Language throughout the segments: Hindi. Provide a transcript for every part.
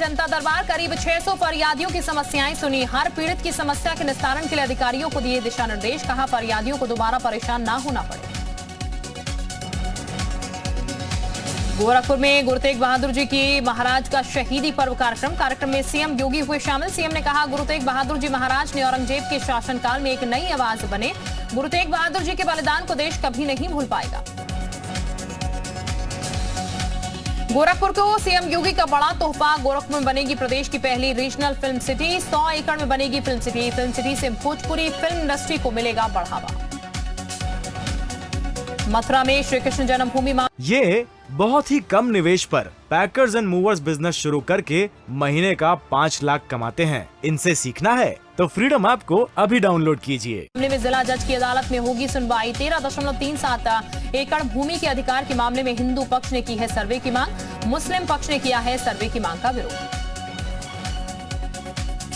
जनता दरबार, करीब 600 फरियादियों की समस्याएं सुनी। हर पीड़ित की समस्या के निस्तारण के लिए अधिकारियों को दिए दिशा निर्देश, कहा फरियादियों को दोबारा परेशान ना होना पड़े। गोरखपुर में गुरु तेग बहादुर जी की महाराज का शहीदी पर्व कार्यक्रम में सीएम योगी हुए शामिल। सीएम ने कहा, गुरु तेग बहादुर जी महाराज ने औरंगजेब के शासनकाल में एक नई आवाज बने। गुरु तेग बहादुर जी के बलिदान को देश कभी नहीं भूल पाएगा। गोरखपुर को सीएम योगी का बड़ा तोहफा, गोरखपुर में बनेगी प्रदेश की पहली रीजनल फिल्म सिटी। 100 एकड़ में बनेगी फिल्म सिटी। फिल्म सिटी से भोजपुरी फिल्म इंडस्ट्री को मिलेगा बढ़ावा। मथुरा में श्री कृष्ण जन्मभूमि ये बहुत ही कम निवेश पर पैकर्स एंड मूवर्स बिजनेस शुरू करके महीने का 5 लाख कमाते हैं। इनसे सीखना है तो फ्रीडम ऐप को अभी डाउनलोड कीजिए। मामले में जिला जज की अदालत में होगी सुनवाई। 13.37 एकड़ भूमि के अधिकार के मामले में हिंदू पक्ष ने की है सर्वे की मांग, मुस्लिम पक्ष ने किया है सर्वे की मांग का विरोध।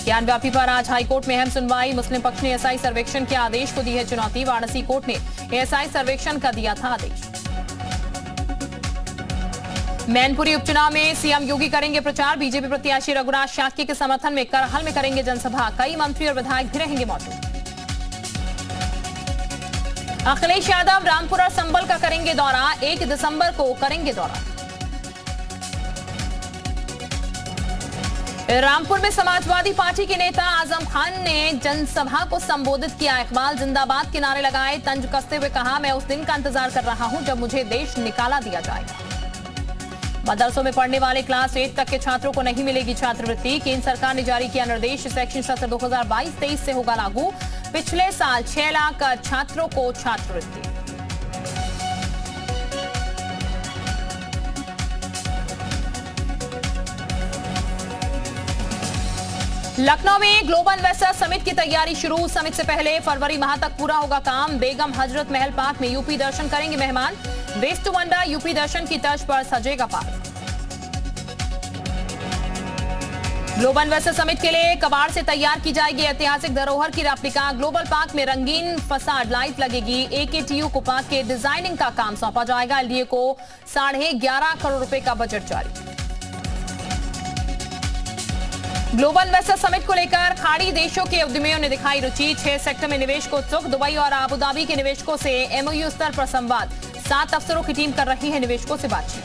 ज्ञान व्यापी पर आज हाईकोर्ट में अहम सुनवाई। मुस्लिम पक्ष ने एसआई सर्वेक्षण के आदेश को दी है चुनौती। वाराणसी कोर्ट ने एसआई सर्वेक्षण का दिया था आदेश। मैनपुरी उपचुनाव में सीएम योगी करेंगे प्रचार। बीजेपी प्रत्याशी रघुनाथ शाक्य के समर्थन में करहल में करेंगे जनसभा। कई मंत्री और विधायक भी रहेंगे मौजूद। अखिलेश यादव रामपुर और संबल का करेंगे दौरा। 1 दिसंबर को करेंगे दौरा। रामपुर में समाजवादी पार्टी के नेता आजम खान ने जनसभा को संबोधित किया। इकबाल जिंदाबाद के नारे लगाए। तंज कसते हुए कहा, मैं उस दिन का इंतजार कर रहा हूं जब मुझे देश निकाला दिया जाएगा। मदरसों में पढ़ने वाले क्लास 8 तक के छात्रों को नहीं मिलेगी छात्रवृत्ति। केंद्र सरकार ने जारी किया निर्देश। शैक्षणिक सत्र 2022-23 से होगा लागू। पिछले साल 6 लाख छात्रों को छात्रवृत्ति। लखनऊ में ग्लोबल इन्वेस्टर समिट की तैयारी शुरू। समिट से पहले फरवरी माह तक पूरा होगा काम। बेगम हजरत महल पार्क में यूपी दर्शन करेंगे मेहमान। वेस्ट टू वंडर यूपी दर्शन की तर्ज पर सजेगा पार्क। ग्लोबल इन्वेस्टर समिट के लिए कबाड़ से तैयार की जाएगी ऐतिहासिक धरोहर की रेप्लिका। ग्लोबल पार्क में रंगीन फसाड लाइट लगेगी। एकेटीयू को पार्क के डिजाइनिंग का काम सौंपा जाएगा। एलडीए को 11.5 करोड़ रुपए का बजट जारी। ग्लोबल इन्वेस्टर समिट को लेकर खाड़ी देशों के उद्यमियों ने दिखाई रुचि। 6 सेक्टर में निवेश को उत्सुक। दुबई और अबुधाबी के निवेशकों से एमओयू स्तर पर संवाद। 7 अफसरों की टीम कर रही है निवेशकों से बातचीत।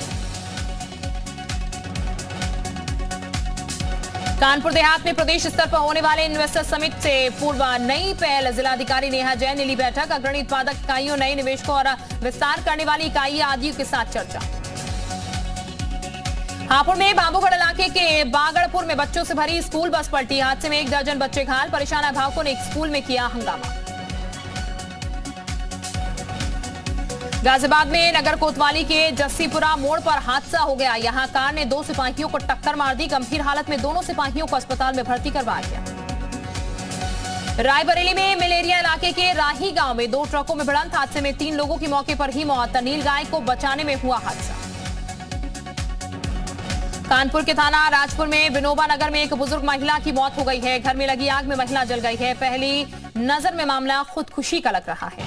कानपुर देहात में प्रदेश स्तर पर होने वाले इन्वेस्टर समिट से पूर्व नई पहल। जिलाधिकारी नेहा जैन ने ली बैठक। अग्रणी उत्पादक इकाइयों, नए निवेशकों और विस्तार करने वाली इकाइयां आदि के साथ चर्चा। हापुड़ में बाबूगढ़ इलाके के बागड़पुर में बच्चों से भरी स्कूल बस पलटी। हादसे में 1 दर्जन बच्चे घायल। परेशान अभिभावकों ने एक स्कूल में किया हंगामा। गाजियाबाद में नगर कोतवाली के जस्सीपुरा मोड़ पर हादसा हो गया। यहां कार ने 2 सिपाहियों को टक्कर मार दी। गंभीर हालत में दोनों सिपाहियों को अस्पताल में भर्ती करवाया गया। रायबरेली में मलेरिया इलाके के राही गांव में 2 ट्रकों में भिड़ंत। हादसे में 3 लोगों की मौके पर ही मौत। नील गाय को बचाने में हुआ हादसा। कानपुर के थाना राजपुर में विनोबा नगर में एक बुजुर्ग महिला की मौत हो गई है। घर में लगी आग में महिला जल गई है। पहली नजर में मामला खुदकुशी का लग रहा है।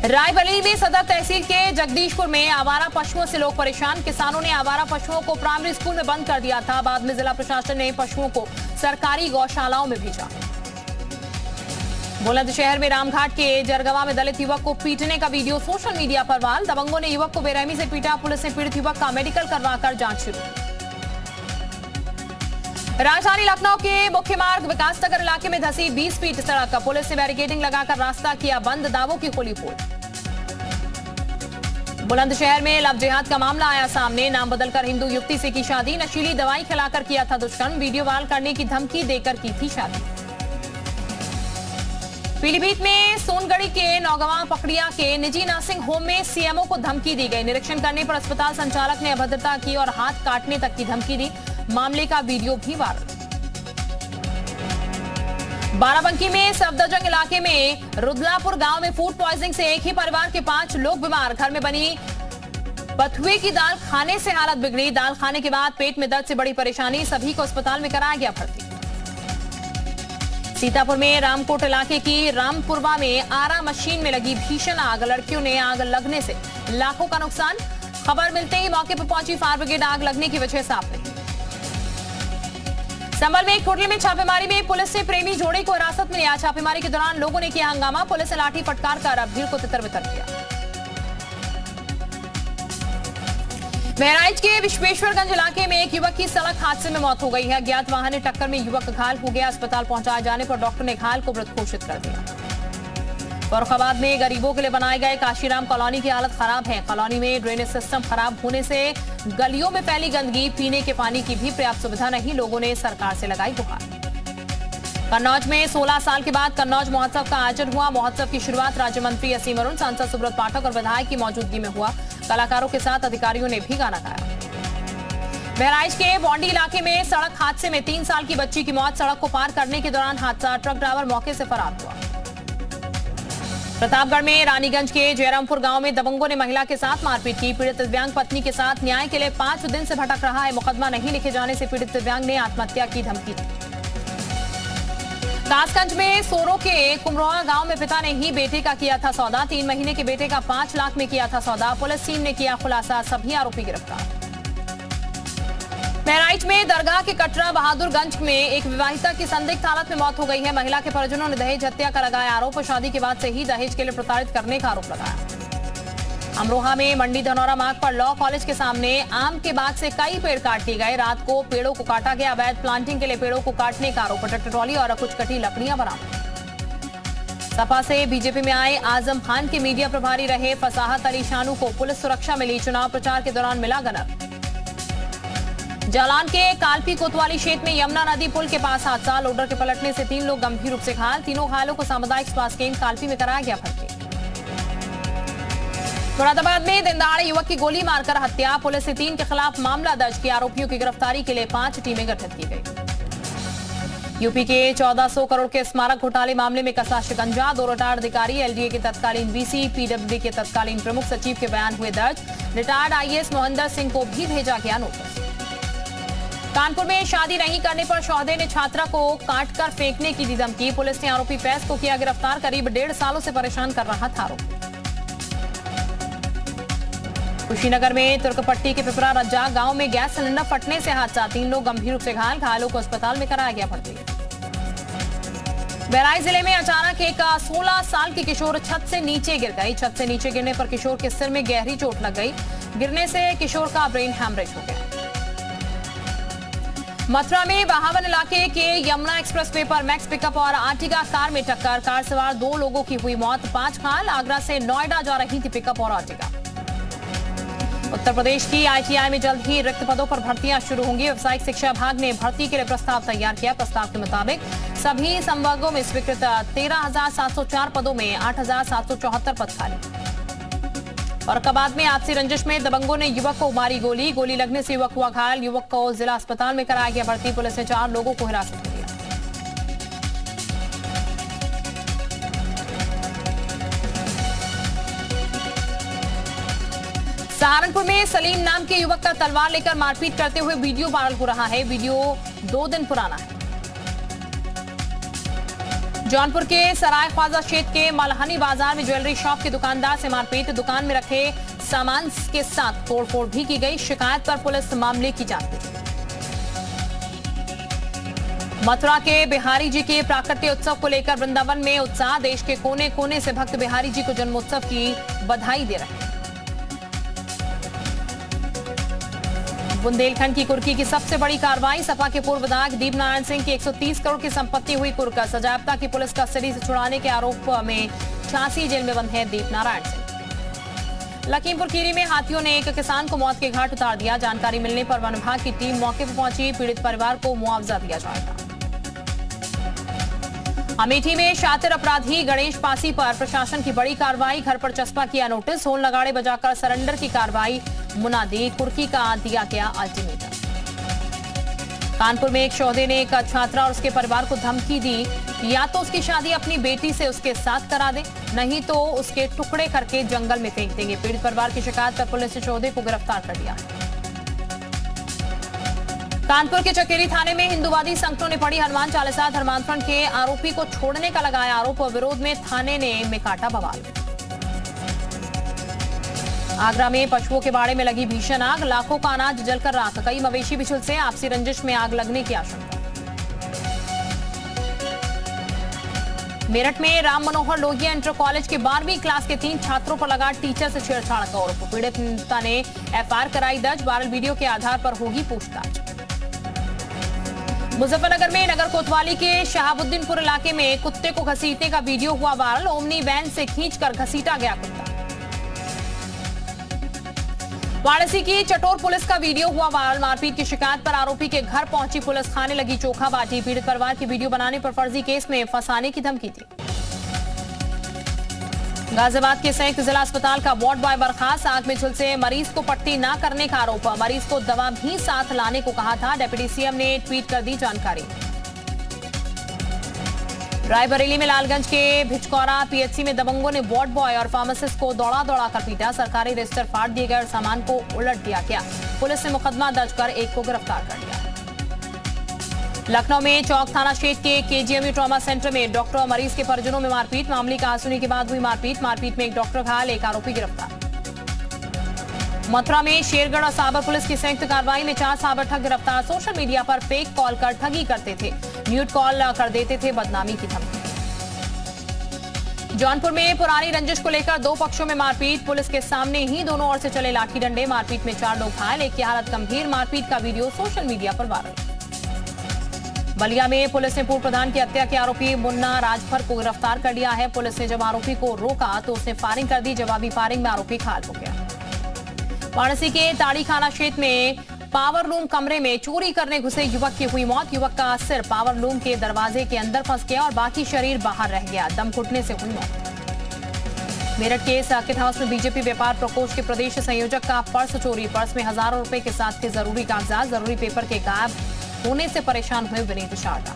रायबरेली में सदर तहसील के जगदीशपुर में आवारा पशुओं से लोग परेशान। किसानों ने आवारा पशुओं को प्राइमरी स्कूल में बंद कर दिया था। बाद में जिला प्रशासन ने पशुओं को सरकारी गौशालाओं में भेजा। बुलंदशहर में रामघाट के जरगवा में दलित युवक को पीटने का वीडियो सोशल मीडिया पर वायरल। दबंगों ने युवक को बेरहमी से पीटा। पुलिस ने पीड़ित युवक का मेडिकल करवाकर जांच शुरू। राजधानी लखनऊ के मुख्य मार्ग विकासनगर इलाके में धंसी 20 फीट सड़क। पुलिस ने बैरिकेडिंग लगाकर रास्ता किया बंद। दावों की खुली पोल। बुलंदशहर में लव जिहाद का मामला आया सामने। नाम बदलकर हिंदू युवती से की शादी। नशीली दवाई खिलाकर किया था दुष्कर्म। वीडियो वायरल करने की धमकी देकर की थी शादी। पीलीभीत में सोनगढ़ी के नौगवा पकड़िया के निजी नर्सिंग होम में सीएमओ को धमकी दी गई। निरीक्षण करने पर अस्पताल संचालक ने अभद्रता की और हाथ काटने तक की धमकी दी। मामले का वीडियो भी वायरल। बाराबंकी में सफदरजंग इलाके में रुदलापुर गांव में फूड पॉइजनिंग से एक ही परिवार के 5 लोग बीमार। घर में बनी बथुए की दाल खाने से हालत बिगड़ी। दाल खाने के बाद पेट में दर्द से बड़ी परेशानी। सभी को अस्पताल में कराया गया भर्ती। सीतापुर में रामकोट इलाके की रामपुरवा में आरा मशीन में लगी भीषण आग। लड़कियों ने आग लगने से लाखों का नुकसान। खबर मिलते ही मौके पर पहुंची फायर ब्रिगेड आग लगने की वजह साफ नहीं। संभल में एक होटल में छापेमारी में पुलिस ने प्रेमी जोड़े को हिरासत में लिया। छापेमारी के दौरान लोगों ने किया हंगामा। पुलिस ने लाठी फटकार कर भीड़ को तितर-बितर किया। बहराइच के विश्वेश्वरगंज इलाके में एक युवक की सड़क हादसे में मौत हो गई है। अज्ञात वाहन ने टक्कर में युवक घायल हो गया। अस्पताल पहुंचाए जाने पर डॉक्टर ने घायल को मृत घोषित कर दिया। फर्रुखाबाद में गरीबों के लिए बनाए गए काशीराम कॉलोनी की हालत खराब है। कॉलोनी में ड्रेनेज सिस्टम खराब होने से गलियों में फैली गंदगी, पीने के पानी की भी पर्याप्त सुविधा नहीं। लोगों ने सरकार से लगाई गुहार। कन्नौज में 16 साल के बाद कन्नौज महोत्सव का आयोजन हुआ। महोत्सव की शुरुआत राज्य मंत्री असीम अरुण, सांसद सुब्रत पाठक और विधायक की मौजूदगी में हुआ। कलाकारों के साथ अधिकारियों ने भी गाना गाया। बहराइच के बौंडी इलाके में सड़क हादसे में 3 साल की बच्ची की मौत। सड़क को पार करने के दौरान हादसा, ट्रक ड्राइवर मौके से फरार हुआ। प्रतापगढ़ में रानीगंज के जयरामपुर गांव में दबंगों ने महिला के साथ मारपीट की। पीड़ित दिव्यांग पत्नी के साथ न्याय के लिए 5 दिन से भटक रहा है। मुकदमा नहीं लिखे जाने से पीड़ित दिव्यांग ने आत्महत्या की धमकी दी। कासगंज में सोरो के कुमरोहा गांव में पिता ने ही बेटे का किया था सौदा। 3 महीने के बेटे का 5 लाख में किया था सौदा। पुलिस टीम ने किया खुलासा, सभी आरोपी गिरफ्तार। बहराइच में दरगाह के कटरा बहादुरगंज में एक विवाहिता की संदिग्ध हालत में मौत हो गई है। महिला के परिजनों ने दहेज हत्या का लगाया आरोप। शादी के बाद से ही दहेज के लिए प्रताड़ित करने का आरोप लगाया। अमरोहा में मंडी धनौरा मार्ग पर लॉ कॉलेज के सामने आम के बाग से कई पेड़ काट लिए गए। रात को पेड़ों को काटा गया। अवैध प्लांटिंग के लिए पेड़ों को काटने का आरोप। ट्रैक्टर ट्रॉली और कुछ कटी लकड़ियां बरामद। सपा से बीजेपी में आए आजम खान के मीडिया प्रभारी रहे फसाहत अली शानू को पुलिस सुरक्षा मिली। चुनाव प्रचार के दौरान मिला गनर। जालान के कालपी कोतवाली क्षेत्र में यमुना नदी पुल के पास हादसा। लोडर के पलटने से 3 लोग गंभीर रूप से घायल। तीनों घायलों को सामुदायिक स्वास्थ्य केंद्र कालपी में कराया गया भर्ती। मुरादाबाद में दिनदहाड़े युवक की गोली मारकर हत्या। पुलिस ने 3 के खिलाफ मामला दर्ज किया। आरोपियों की गिरफ्तारी के लिए 5 टीमें गठित की गई। यूपी के 1400 करोड़ के स्मारक घोटाले मामले में कसा शिकंजा। 2 रिटायर्ड अधिकारी, एलडीए के तत्कालीन वीसी, पीडब्ल्यूडी के तत्कालीन प्रमुख सचिव के बयान हुए दर्ज। रिटायर्ड आईएएस मोहिंदर सिंह को भी भेजा गया नोटिस। कानपुर में शादी नहीं करने पर शौहदे ने छात्रा को काटकर फेंकने की दी धमकी। पुलिस ने आरोपी फैज को किया गिरफ्तार। करीब 1.5 सालों से परेशान कर रहा था आरोपी। कुशीनगर में तुर्कपट्टी के पिपरा रज्जा गांव में गैस सिलेंडर फटने से हादसा। 3 लोग गंभीर रूप से घायल। घायलों को अस्पताल में कराया गया भर्ती। बहराइच जिले में अचानक एक 16 साल की किशोर छत से नीचे गिर गई। छत से नीचे गिरने पर किशोर के सिर में गहरी चोट लग गई। गिरने से किशोर का ब्रेन हैमरेज हो गया। मथुरा में बहावन इलाके के यमुना एक्सप्रेसवे पर मैक्स पिकअप और आर्टिगा कार में टक्कर। कार सवार 2 लोगों की हुई मौत, 5 घायल। आगरा से नोएडा जा रही थी पिकअप और आर्टिगा। उत्तर प्रदेश की आईटीआई में जल्द ही रिक्त पदों पर भर्तियां शुरू होंगी। व्यावसायिक शिक्षा विभाग ने भर्ती के लिए प्रस्ताव तैयार किया। प्रस्ताव के मुताबिक सभी संवर्गों में स्वीकृत 13,704 पदों में 8,774 पद खाली। फर्रुखाबाद में आपसी रंजिश में दबंगों ने युवक को मारी गोली। गोली लगने से युवक हुआ घायल। युवक को जिला अस्पताल में कराया गया भर्ती। पुलिस ने 4 लोगों को हिरासत में लिया। सहारनपुर में सलीम नाम के युवक का तलवार लेकर मारपीट करते हुए वीडियो वायरल हो रहा है। वीडियो 2 दिन पुराना है। जौनपुर के सराय ख्वाजा क्षेत्र के मलहनी बाजार में ज्वेलरी शॉप के दुकानदार से मारपीट। दुकान में रखे सामान के साथ तोड़फोड़ भी की गई। शिकायत पर पुलिस मामले की जांच। मथुरा के बिहारी जी के प्राकट्य उत्सव को लेकर वृंदावन में उत्साह। देश के कोने कोने से भक्त बिहारी जी को जन्मोत्सव की बधाई दे रहे हैं। बुंदेलखंड की कुर्की की सबसे बड़ी कार्रवाई। सपा के पूर्व विधायक दीप नारायण सिंह की 130 करोड़ की संपत्ति हुई कुर्क। सजायाफ्ता की पुलिस कस्टडी से छुड़ाने के आरोप में 86 जेल में बंद है दीप नारायण सिंह। लखीमपुर खीरी में हाथियों ने एक किसान को मौत के घाट उतार दिया। जानकारी मिलने पर वन विभाग की टीम मौके पर पहुंची। पीड़ित परिवार को मुआवजा दिया जाएगा। अमेठी में शातिर अपराधी गणेश पासी पर प्रशासन की बड़ी कार्रवाई। घर पर चस्पा किया नोटिस। होल नगाड़े बजाकर सरेंडर की कार्रवाई मुनादी। कुर्की का दिया गया अल्टीमेटम। कानपुर में एक शौहदे ने एक छात्रा और उसके परिवार को धमकी दी, या तो उसकी शादी अपनी बेटी से उसके साथ करा दे, नहीं तो उसके टुकड़े करके जंगल में फेंक देंगे। पीड़ित परिवार की शिकायत पर पुलिस ने शौहदे को गिरफ्तार कर लिया। कानपुर के चकेरी थाने में हिंदूवादी संगठनों ने पढ़ी हनुमान चालीसा। धर्मांतरण के आरोपी को छोड़ने का लगाया आरोप। विरोध में थाने ने में काटा बवाल। आगरा में पशुओं के बाड़े में लगी भीषण आग, लाखों का अनाज जलकर राख, कई मवेशी भी झुलसे, आपसी रंजिश में आग लगने की आशंका। मेरठ में राम मनोहर लोहिया इंटर कॉलेज के 12वीं क्लास के 3 छात्रों पर लगा टीचर से छेड़छाड़ का आरोप, पीड़ित नेता ने एफआईआर कराई दर्ज, वायरल वीडियो के आधार पर होगी पूछताछ। मुजफ्फरनगर में नगर कोतवाली के शहाबुद्दीनपुर इलाके में कुत्ते को घसीटने का वीडियो हुआ वायरल, ओमनी वैन से खींचकर घसीटा गया कुत्ता। वाराणसी की चटोर पुलिस का वीडियो हुआ वायरल, मारपीट की शिकायत पर आरोपी के घर पहुंची पुलिस, खाने लगी चोखा बाटी, पीड़ित परिवार की वीडियो बनाने पर फर्जी केस में फंसाने की धमकी थी। गाजियाबाद के संयुक्त जिला अस्पताल का वार्ड बॉय बर्खास्त, आग में झुलसे मरीज को पट्टी न करने का आरोप, मरीज को दवा भी साथ लाने को कहा था, डिप्टी सीएम ने ट्वीट कर दी जानकारी। रायबरेली में लालगंज के भिचकौरा पीएचसी में दबंगों ने वार्ड बॉय और फार्मासिस्ट को दौड़ा कर पीटा, सरकारी रजिस्टर फाड़ दिए गए और सामान को उलट दिया गया। पुलिस ने मुकदमा दर्ज कर एक को गिरफ्तार कर लिया। लखनऊ में चौक थाना क्षेत्र के केजीएमयू ट्रॉमा सेंटर में डॉक्टर और मरीज के परिजनों में मारपीट, मामले का आसुनी के बाद हुई मारपीट में एक डॉक्टर घायल, एक आरोपी गिरफ्तार। मथुरा में शेरगढ़ और साबर पुलिस की संयुक्त कार्रवाई में 4 साबर ठग गिरफ्तार, सोशल मीडिया पर फेक कॉल कर ठगी करते थे, म्यूट कॉल कर देते थे, बदनामी की धमकी। जौनपुर में पुरानी रंजिश को लेकर 2 पक्षों में मारपीट, पुलिस के सामने ही दोनों ओर से चले लाठी डंडे, मारपीट में 4 लोग घायल, एक की हालत गंभीर, मारपीट का वीडियो सोशल मीडिया पर वायरल। बलिया में पुलिस ने पूर्व प्रधान की हत्या के आरोपी मुन्ना राजभर को गिरफ्तार कर लिया है, पुलिस ने जब आरोपी को रोका तो उसने फायरिंग कर दी, जवाबी फायरिंग में आरोपी घायल हो गया। वाराणसी के ताड़ी खाना क्षेत्र में पावर लूम कमरे में चोरी करने घुसे युवक की हुई मौत, युवक का सिर पावर लूम के दरवाजे के अंदर फंस गया और बाकी शरीर बाहर रह गया, दम घुटने से हुई मौत। मेरठ के सर्किट हाउस में बीजेपी व्यापार प्रकोष्ठ के प्रदेश संयोजक का पर्स चोरी, पर्स में हजारों रुपए के साथ थे जरूरी कागजात, जरूरी पेपर के गायब होने से परेशान हुए विनीत शारदा।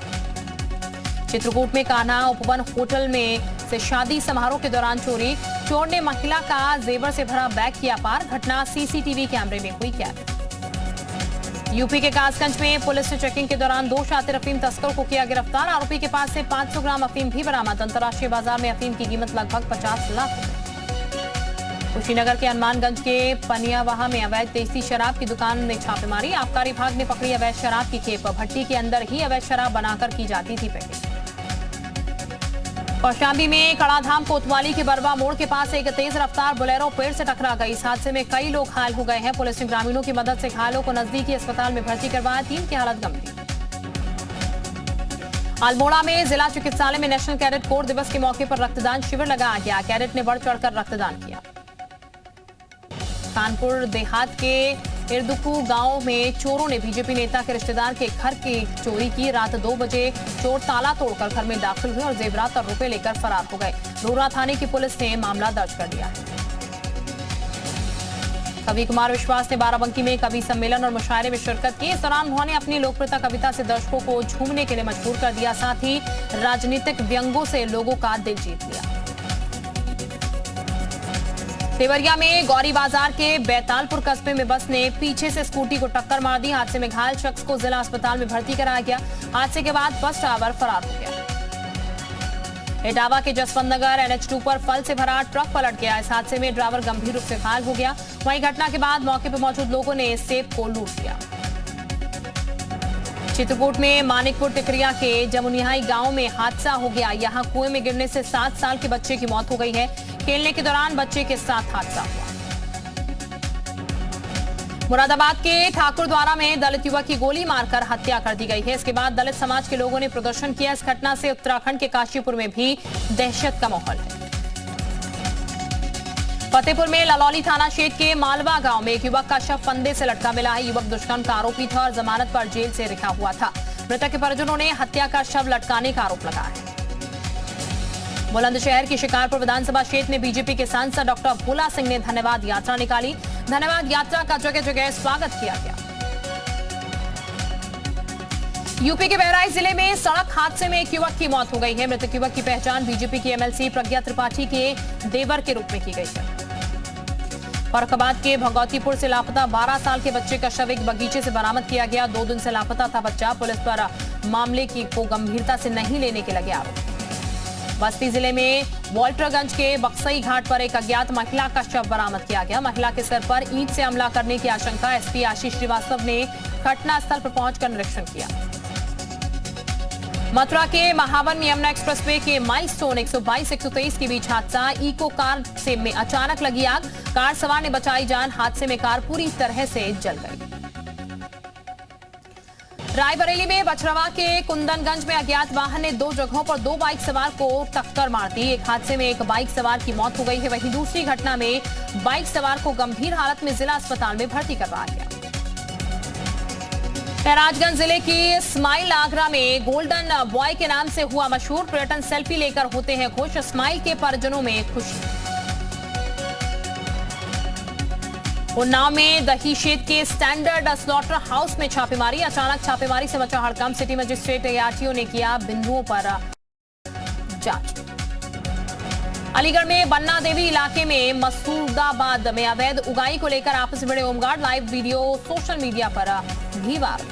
चित्रकूट में कान्हा उपवन होटल में से शादी समारोह के दौरान चोरी, चोर ने महिला का जेवर से भरा बैग किया पार, घटना सीसीटीवी कैमरे में हुई कैद। यूपी के कासगंज में पुलिस ने चेकिंग के दौरान 2 शातिर अफीम तस्कर को किया गिरफ्तार, आरोपी के पास से 500 ग्राम अफीम भी बरामद, अंतर्राष्ट्रीय बाजार में अफीम की कीमत लगभग 50 लाख। कुशीनगर के हनुमानगंज के पनियावाहा में अवैध देसी शराब की दुकान में छापेमारी, आबकारी विभाग ने पकड़ी अवैध शराब की खेप, भट्टी के अंदर ही अवैध शराब बनाकर की जाती थी पैकेट। कौशाम्बी में कड़ाधाम कोतवाली के बरवा मोड़ के पास एक तेज रफ्तार बोलेरो पेड़ से टकरा गई, इस हादसे में कई लोग घायल हो गए हैं, पुलिस ने ग्रामीणों की मदद से घायलों को नजदीकी अस्पताल में भर्ती करवाया, 3 की हालत गंभीर। अल्मोड़ा में जिला चिकित्सालय में नेशनल कैडेट कोर दिवस के मौके पर रक्तदान शिविर लगाया गया, कैडेट ने बढ़ चढ़कर रक्तदान किया। कानपुर देहात के इरदुकू गांव में चोरों ने बीजेपी नेता के रिश्तेदार के घर की चोरी की, रात 2 बजे चोर ताला तोड़कर घर में दाखिल हुए और जेवरात और रुपए लेकर फरार हो गए, रोरा थाने की पुलिस ने मामला दर्ज कर लिया है। कवि कुमार विश्वास ने बाराबंकी में कवि सम्मेलन और मुशायरे में शिरकत की, इस दौरान उन्होंने अपनी लोकप्रियता कविता से दर्शकों को झूमने के लिए मजबूर कर दिया, साथ ही राजनीतिक व्यंग्यों से लोगों का दिल जीत लिया। देवरिया में गौरी बाजार के बैतालपुर कस्बे में बस ने पीछे से स्कूटी को टक्कर मार दी, हादसे में घायल शख्स को जिला अस्पताल में भर्ती कराया गया, हादसे के बाद बस ड्राइवर फरार हो गया। इटावा के जसवंत नगर NH2 पर फल से भरा ट्रक पलट गया, इस हादसे में ड्राइवर गंभीर रूप से घायल हो गया, वहीं घटना के बाद मौके पर मौजूद लोगों ने सेब को लूट लिया। चित्रकूट में मानिकपुर टिकरिया के जमुनियाई गांव में हादसा हो गया, यहां कुएं में गिरने से 7 साल के बच्चे की मौत हो गई है, खेलने के दौरान बच्चे के साथ हादसा हुआ। मुरादाबाद के ठाकुरद्वारा में दलित युवक की गोली मारकर हत्या कर दी गई है, इसके बाद दलित समाज के लोगों ने प्रदर्शन किया, इस घटना से उत्तराखंड के काशीपुर में भी दहशत का माहौल है। फतेहपुर में ललौली थाना क्षेत्र के मालवा गांव में एक युवक का शव फंदे से लटका मिला है, युवक दुष्कर्म का आरोपी था और जमानत पर जेल से रिहा हुआ था, मृतक के परिजनों ने हत्या का शव लटकाने का आरोप लगाया है। बुलंदशहर की शिकारपुर विधानसभा क्षेत्र में बीजेपी के सांसद डॉक्टर भोला सिंह ने धन्यवाद यात्रा निकाली, धन्यवाद यात्रा का जगह जगह स्वागत किया गया। यूपी के बहराइच जिले में सड़क हादसे में एक युवक की मौत हो गई है, मृतक युवक की पहचान बीजेपी की MLC प्रज्ञा त्रिपाठी के देवर के रूप में की गई है। फर्रुखाबाद के भगवतीपुर से लापता 12 साल के बच्चे का शव एक बगीचे से बरामद किया गया, 2 दिन से लापता था बच्चा, पुलिस पर मामले को गंभीरता से नहीं लेने के लगे आरोप। बस्ती जिले में वॉल्टरगंज के बक्सई घाट पर एक अज्ञात महिला का शव बरामद किया गया। महिला के सिर पर ईंट से हमला करने की आशंका। एसपी आशीष श्रीवास्तव ने घटनास्थल पर पहुंचकर निरीक्षण किया। मथुरा के महावन यमुना एक्सप्रेसवे के माइलस्टोन 122-123 के बीच हादसा। इको कार से में अचानक लगी आग। कार सवार ने बचाई जान। हादसे में कार पूरी तरह से जल गई। रायबरेली में बछरवा के कुंदनगंज में अज्ञात वाहन ने 2 जगहों पर 2 बाइक सवार को टक्कर मार दी। एक हादसे में एक बाइक सवार की मौत हो गई है। वहीं दूसरी घटना में बाइक सवार को गंभीर हालत में जिला अस्पताल में भर्ती करवाया गया। महराजगंज जिले की स्माइल आगरा में गोल्डन बॉय के नाम से हुआ मशहूर। पर्यटन सेल्फी लेकर होते हैं खुश। स्माइल के परिजनों में खुशी। उन्नाव में दहीशेत के स्टैंडर्ड स्लॉटर हाउस में छापेमारी। अचानक छापेमारी से मचा हड़कंप। सिटी मजिस्ट्रेट आरटीओ ने किया बिंदुओं पर जांच। अलीगढ़ में बन्ना देवी इलाके में मसूदाबाद में अवैध उगाई को लेकर आपस में भिड़े home guard. Live video social media पर भी वायरल।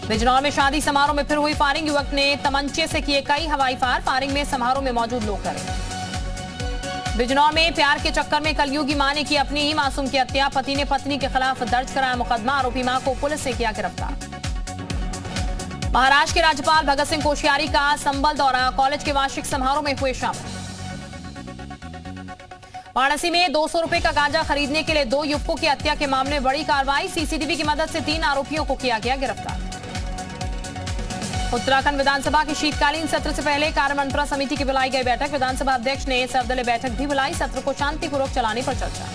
बिजनौर में शादी समारोह में फिर हुई फायरिंग। युवक ने तमंचे से किए कई हवाई फायर। फायरिंग में समारोह में मौजूद लोग करे। बिजनौर में प्यार के चक्कर में कलयुगी मां ने की अपनी ही मासूम की हत्या। पति ने पत्नी के खिलाफ दर्ज कराया मुकदमा। आरोपी मां को पुलिस ने किया गिरफ्तार। महाराष्ट्र के राज्यपाल भगत सिंह कोश्यारी का संबल दौरा। कॉलेज के वार्षिक समारोह में हुए शामिल। वाराणसी में 200 रुपए का गांजा खरीदने के लिए 2 युवकों की हत्या के मामले में बड़ी कार्रवाई। सीसीटीवी की मदद से 3 आरोपियों को किया गया गिरफ्तार। उत्तराखंड विधानसभा के शीतकालीन सत्र से पहले कार्यमंत्रणा समिति की बुलाई गई बैठक। विधानसभा अध्यक्ष ने सर्वदलीय बैठक भी बुलाई। सत्र को शांतिपूर्वक चलाने पर चर्चा।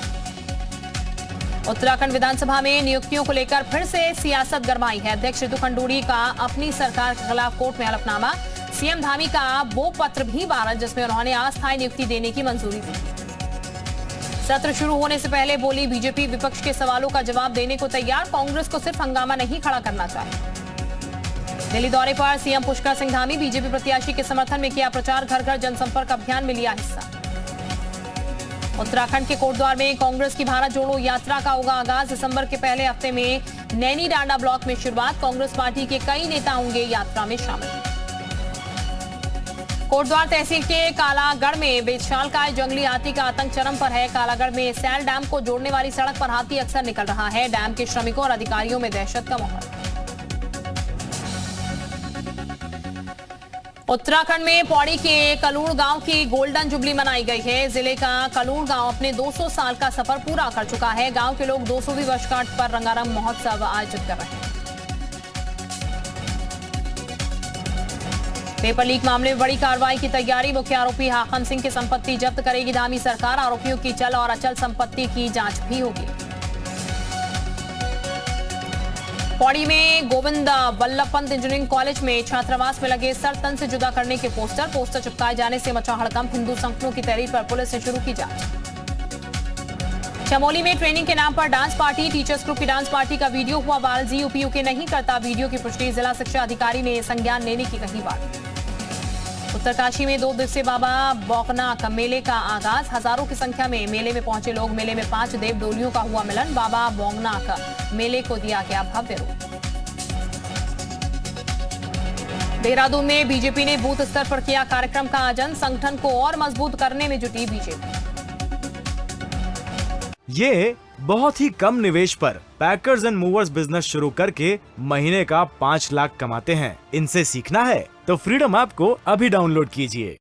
उत्तराखंड विधानसभा में नियुक्तियों को लेकर फिर से सियासत गरमाई है। अध्यक्ष ऋतु खंडूड़ी का अपनी सरकार के खिलाफ कोर्ट में हलफनामा। सीएम धामी का वो पत्र भी वायरल जिसमें उन्होंने अस्थायी नियुक्ति देने की मंजूरी दी। सत्र शुरू होने से पहले बोली बीजेपी विपक्ष के सवालों का जवाब देने को तैयार। कांग्रेस को सिर्फ हंगामा नहीं खड़ा करना चाहिए। दिल्ली दौरे पर सीएम पुष्कर सिंह धामी बीजेपी प्रत्याशी के समर्थन में किया प्रचार। घर घर जनसंपर्क अभियान में लिया हिस्सा। उत्तराखंड के कोटद्वार में कांग्रेस की भारत जोड़ो यात्रा का होगा आगाज। दिसंबर के पहले हफ्ते में नैनी डांडा ब्लॉक में शुरुआत। कांग्रेस पार्टी के कई नेता होंगे यात्रा में शामिल। कोटद्वार तहसील के कालागढ़ में विशालकाय जंगली हाथी का आतंक चरम पर है। कालागढ़ में सैल डैम को जोड़ने वाली सड़क पर हाथी अक्सर निकल रहा है। डैम के श्रमिकों और अधिकारियों में दहशत का माहौल। उत्तराखंड में पौड़ी के कलूड़ गांव की गोल्डन जुबली मनाई गई है। जिले का कलूड़ गांव अपने 200 साल का सफर पूरा कर चुका है। गांव के लोग 200वीं वर्षगांठ पर रंगारंग महोत्सव आयोजित कर रहे हैं। पेपर लीक मामले में बड़ी कार्रवाई की तैयारी। मुख्य आरोपी हाकम सिंह की संपत्ति जब्त करेगी धामी सरकार। आरोपियों की चल और अचल संपत्ति की जांच भी होगी। पौड़ी में गोविंद वल्लभ पंत इंजीनियरिंग कॉलेज में छात्रावास में लगे सर तन से जुदा करने के पोस्टर चिपकाए जाने से मचा हड़कंप। हिंदू संगठनों की तहरीर पर पुलिस ने शुरू की जांच। चमोली में ट्रेनिंग के नाम पर डांस पार्टी। टीचर्स ग्रुप की डांस पार्टी का वीडियो हुआ वायरल। जीयूपीयू के नहीं करता वीडियो की पुष्टि। जिला शिक्षा अधिकारी ने संज्ञान लेने की कही बात। उत्तरकाशी में 2 दिवसीय बाबा बौकनाक मेले का आगाज। हजारों की संख्या में मेले में पहुंचे लोग। मेले में 5 देव डोलियों का हुआ मिलन। बाबा बौकनाक मेले को दिया गया भव्य रूप। देहरादून में बीजेपी ने बूथ स्तर पर किया कार्यक्रम का आयोजन। संगठन को और मजबूत करने में जुटी बीजेपी। ये बहुत ही कम निवेश पर पैकर्स एंड मूवर्स बिजनेस शुरू करके महीने का 5 लाख कमाते हैं। इनसे सीखना है तो फ्रीडम ऐप को अभी डाउनलोड कीजिए।